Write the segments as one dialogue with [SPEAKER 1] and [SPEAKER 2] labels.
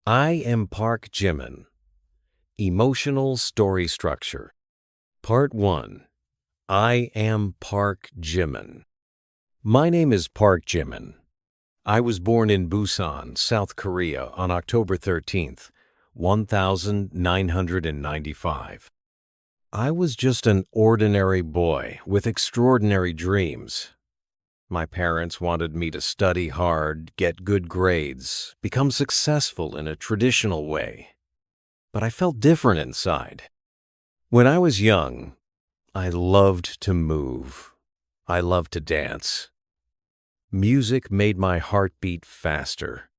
[SPEAKER 1] I am Park Jimin. Emotional Story Structure. Part 1. I am Park Jimin. My name is Park Jimin. I was born in Busan, South Korea on October 13th, 1995. I was just an ordinary boy with extraordinary dreams. My parents wanted me to study hard, get good grades, become successful in a traditional way. But I felt different inside. When I was young, I loved to move. I loved to dance. Music made my heart beat faster.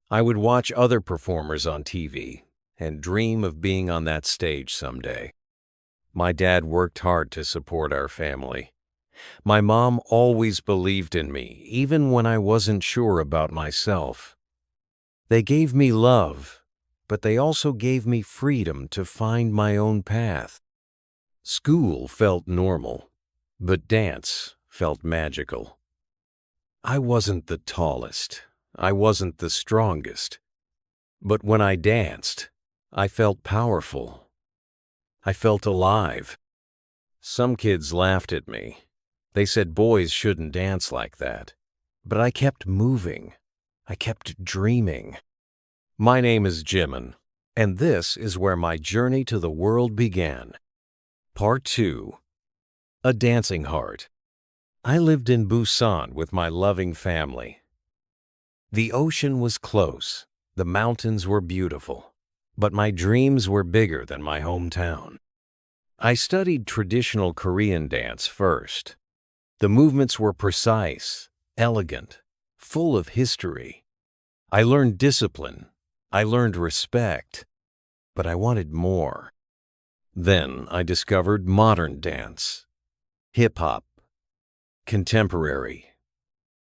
[SPEAKER 1] I would watch other performers on TV and dream of being on that stage someday. My dad worked hard to support our family. My mom always believed in me, even when I wasn't sure about myself. They gave me love, but they also gave me freedom to find my own path. School felt normal, but dance felt magical. I wasn't the tallest, I wasn't the strongest, but when I danced, I felt powerful. I felt alive. Some kids laughed at me. They said boys shouldn't dance like that. But I kept moving. I kept dreaming. My name is Jimin, and this is where my journey to the world began. Part 2. A Dancing Heart. I lived in Busan with my loving family. The ocean was close. The mountains were beautiful. But my dreams were bigger than my hometown. I studied traditional Korean dance first. The movements were precise, elegant, full of history. I learned discipline. I learned respect. But I wanted more. Then I discovered modern dance, hip-hop, contemporary.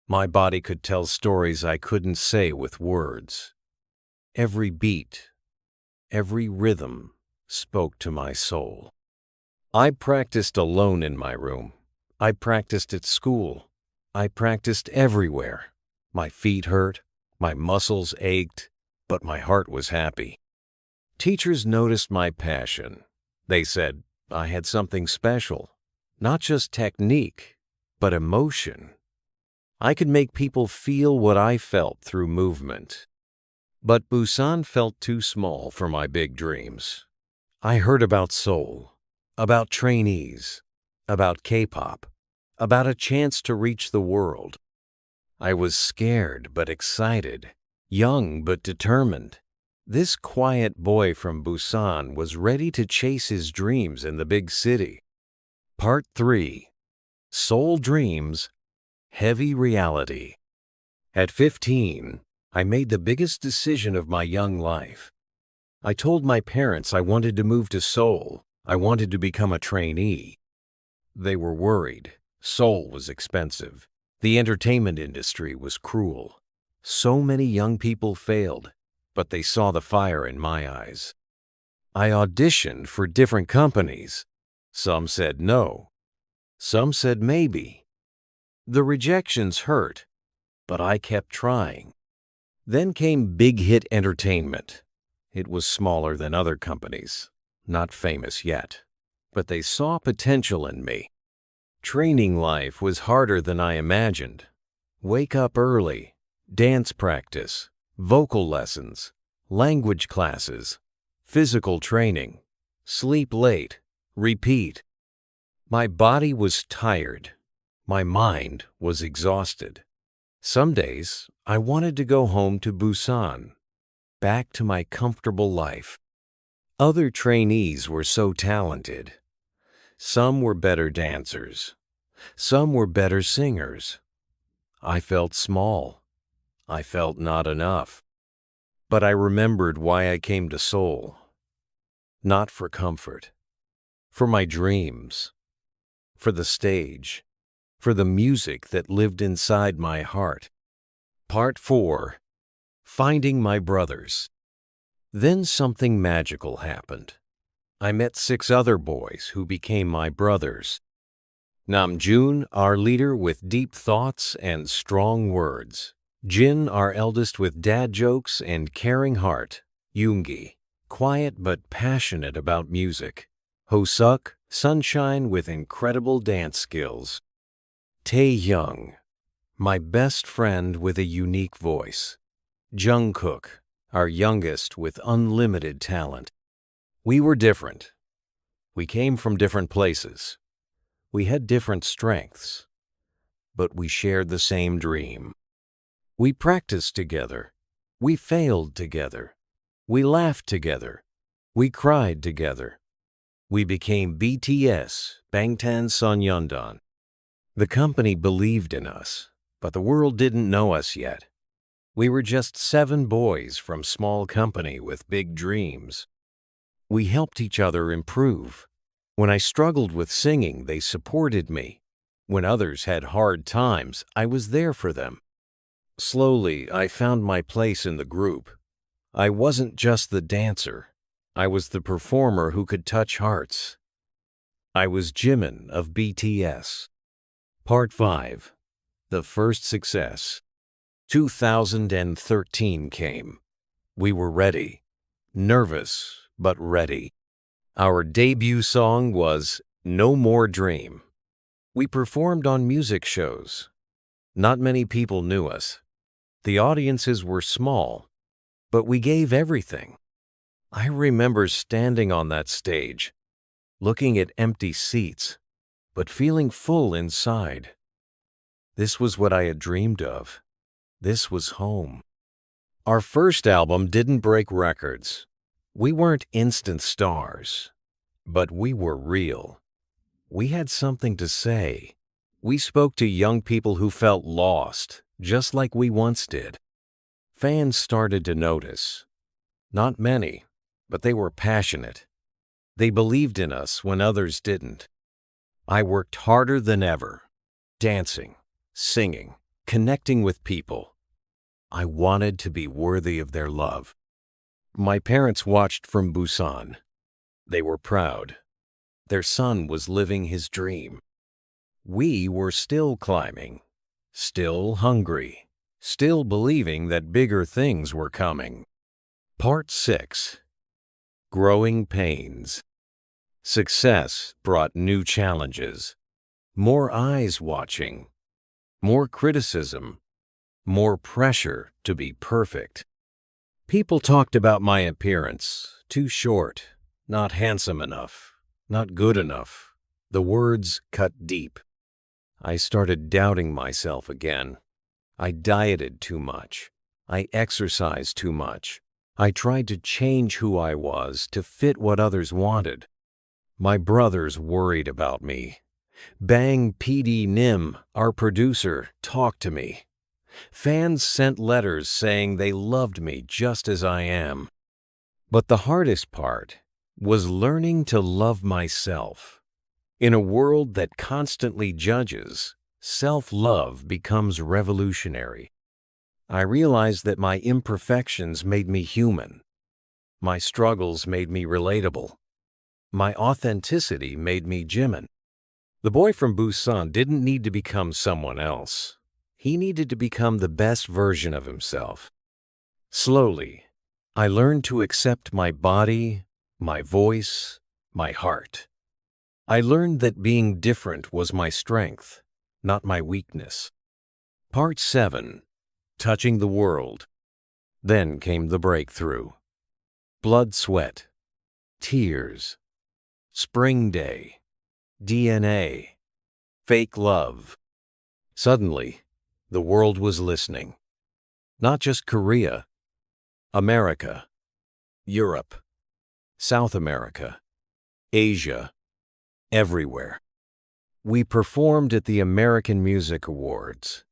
[SPEAKER 1] My body could tell stories I couldn't say with words. Every beat, every rhythm spoke to my soul. I practiced alone in my room. I practiced at school. I practiced everywhere. My feet hurt, my muscles ached, but my heart was happy. Teachers noticed my passion. They said I had something special, not just technique, but emotion. I could make people feel what I felt through movement. But Busan felt too small for my big dreams. I heard about Seoul, about trainees, about K-pop, about a chance to reach the world. I was scared but excited, young but determined. This quiet boy from Busan was ready to chase his dreams in the big city. Part 3. Seoul Dreams, Heavy Reality. At 15, I made the biggest decision of my young life. I told my parents I wanted to move to Seoul. I wanted to become a trainee. They were worried. Seoul was expensive. The entertainment industry was cruel. So many young people failed, but they saw the fire in my eyes. I auditioned for different companies. Some said no. Some said maybe. The rejections hurt, but I kept trying. Then came Big Hit Entertainment. It was smaller than other companies, not famous yet, but they saw potential in me. Training life was harder than I imagined. Wake up early, dance practice, vocal lessons, language classes, physical training, sleep late, repeat. My body was tired. My mind was exhausted. Some days, I wanted to go home to Busan, back to my comfortable life. Other trainees were so talented. Some were better dancers. Some were better singers. I felt small. I felt not enough. But I remembered why I came to Seoul. Not for comfort. For my dreams. For the stage. For the music that lived inside my heart. Part 4. Finding my brothers. Then something magical happened. I met 6 other boys who became my brothers. Namjoon, our leader with deep thoughts and strong words. Jin, our eldest with dad jokes and caring heart. Yoongi, quiet but passionate about music. Hosuk, sunshine with incredible dance skills. Taehyung, my best friend with a unique voice. Jungkook, our youngest with unlimited talent. We were different. We came from different places. We had different strengths, but we shared the same dream. We practiced together. We failed together. We laughed together. We cried together. We became BTS, Bangtan Sonyeondan. The company believed in us, but the world didn't know us yet. We were just 7 boys from small company with big dreams. We helped each other improve. When I struggled with singing, they supported me. When others had hard times, I was there for them. Slowly, I found my place in the group. I wasn't just the dancer. I was the performer who could touch hearts. I was Jimin of BTS. Part 5. The first success. 2013 came. We were ready. Nervous, but ready. Our debut song was No More Dream. We performed on music shows. Not many people knew us. The audiences were small, but we gave everything. I remember standing on that stage, looking at empty seats, but feeling full inside. This was what I had dreamed of. This was home. Our first album didn't break records. We weren't instant stars, but we were real. We had something to say. We spoke to young people who felt lost, just like we once did. Fans started to notice. Not many, but they were passionate. They believed in us when others didn't. I worked harder than ever, dancing, singing, connecting with people. I wanted to be worthy of their love. My parents watched from Busan. They were proud. Their son was living his dream. We were still climbing, still hungry, still believing that bigger things were coming. Part 6. Growing Pains. Success brought new challenges. More eyes watching. More criticism. More pressure to be perfect. People talked about my appearance. Too short, not handsome enough, not good enough. The words cut deep. I started doubting myself again. I dieted too much. I exercised too much. I tried to change who I was to fit what others wanted. My brothers worried about me. Bang PD Nim, our producer, talked to me. Fans sent letters saying they loved me just as I am. But the hardest part was learning to love myself. In a world that constantly judges, self-love becomes revolutionary. I realized that my imperfections made me human. My struggles made me relatable. My authenticity made me Jimin. The boy from Busan didn't need to become someone else. He needed to become the best version of himself. Slowly, I learned to accept my body, my voice, my heart. I learned that being different was my strength, not my weakness. Part 7. Touching the World. Then came the breakthrough. Blood, sweat, tears, Spring Day, DNA, fake love. Suddenly, the world was listening. Not just Korea, America, Europe, South America, Asia, everywhere. We performed at the American Music Awards.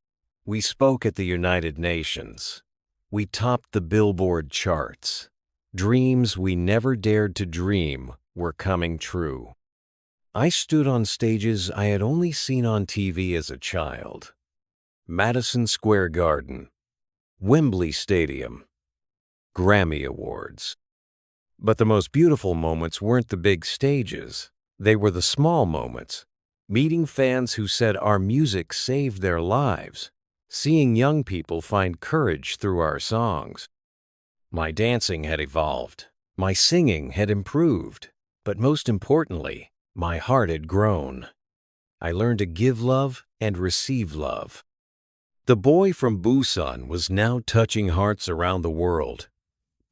[SPEAKER 1] We spoke at the United Nations. We topped the Billboard charts. Dreams we never dared to dream were coming true. I stood on stages I had only seen on TV as a child. Madison Square Garden, Wembley Stadium, Grammy Awards. But the most beautiful moments weren't the big stages. They were the small moments, meeting fans who said our music saved their lives, seeing young people find courage through our songs. My dancing had evolved, my singing had improved, but most importantly, my heart had grown. I learned to give love and receive love. The boy from Busan was now touching hearts around the world,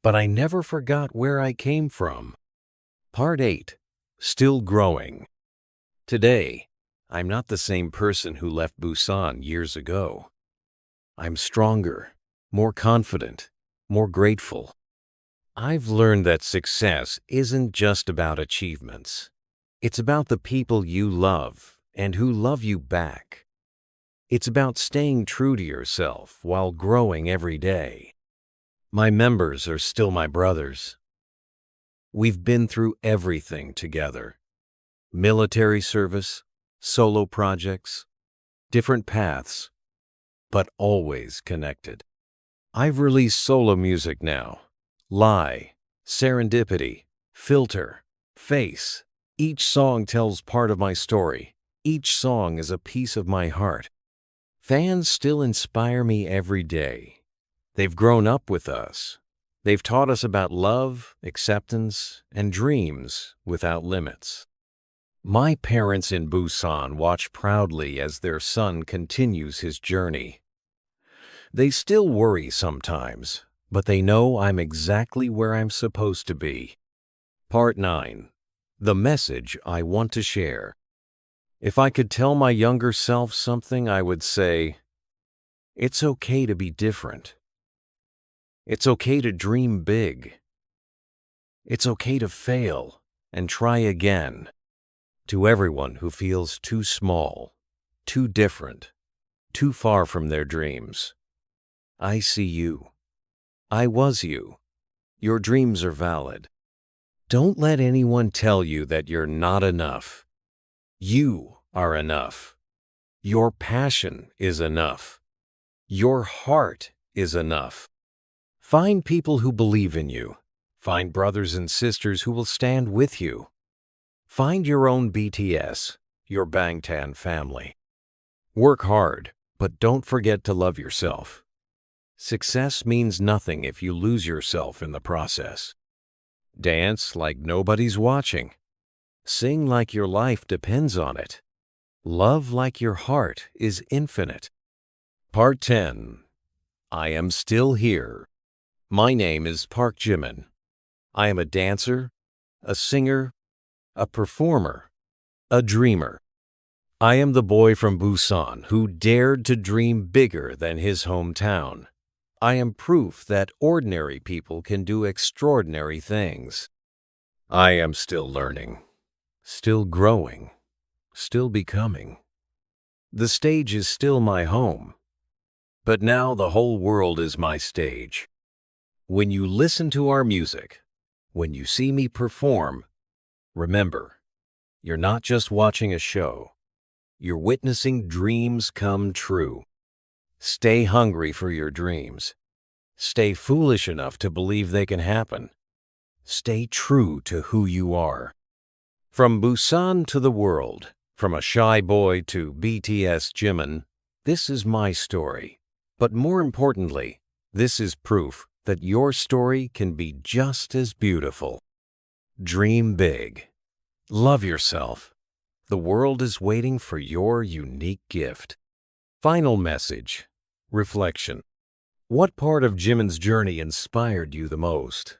[SPEAKER 1] but I never forgot where I came from. Part 8. Still growing. Today, I'm not the same person who left Busan years ago. I'm stronger, more confident, more grateful. I've learned that success isn't just about achievements. It's about the people you love and who love you back. It's about staying true to yourself while growing every day. My members are still my brothers. We've been through everything together. Military service, solo projects, different paths, but always connected. I've released solo music now. Lie, Serendipity, Filter, Face. Each song tells part of my story. Each song is a piece of my heart. Fans still inspire me every day. They've grown up with us. They've taught us about love, acceptance, and dreams without limits. My parents in Busan watch proudly as their son continues his journey. They still worry sometimes, but they know I'm exactly where I'm supposed to be. Part 9. The message I want to share. If I could tell my younger self something, I would say, it's okay to be different. It's okay to dream big. It's okay to fail and try again. To everyone who feels too small, too different, too far from their dreams, I see you. I was you. Your dreams are valid. Don't let anyone tell you that you're not enough. You are enough. Your passion is enough. Your heart is enough. Find people who believe in you. Find brothers and sisters who will stand with you. Find your own BTS, your Bangtan family. Work hard, but don't forget to love yourself. Success means nothing if you lose yourself in the process. Dance like nobody's watching. Sing like your life depends on it. Love like your heart is infinite. Part 10. I am still here. My name is Park Jimin. I am a dancer, a singer, a performer, a dreamer. I am the boy from Busan who dared to dream bigger than his hometown. I am proof that ordinary people can do extraordinary things. I am still learning, still growing, still becoming. The stage is still my home, but now the whole world is my stage. When you listen to our music, when you see me perform, remember, you're not just watching a show. You're witnessing dreams come true. Stay hungry for your dreams. Stay foolish enough to believe they can happen. Stay true to who you are. From Busan to the world, from a shy boy to BTS Jimin, this is my story. But more importantly, this is proof that your story can be just as beautiful. Dream big. Love yourself. The world is waiting for your unique gift. Final message. Reflection. What part of Jimin's journey inspired you the most?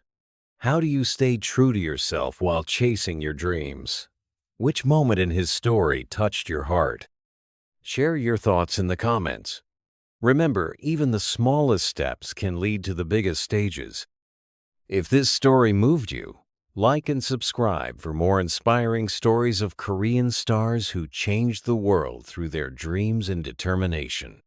[SPEAKER 1] How do you stay true to yourself while chasing your dreams? Which moment in his story touched your heart? Share your thoughts in the comments. Remember, even the smallest steps can lead to the biggest stages. If this story moved you, like and subscribe for more inspiring stories of Korean stars who changed the world through their dreams and determination.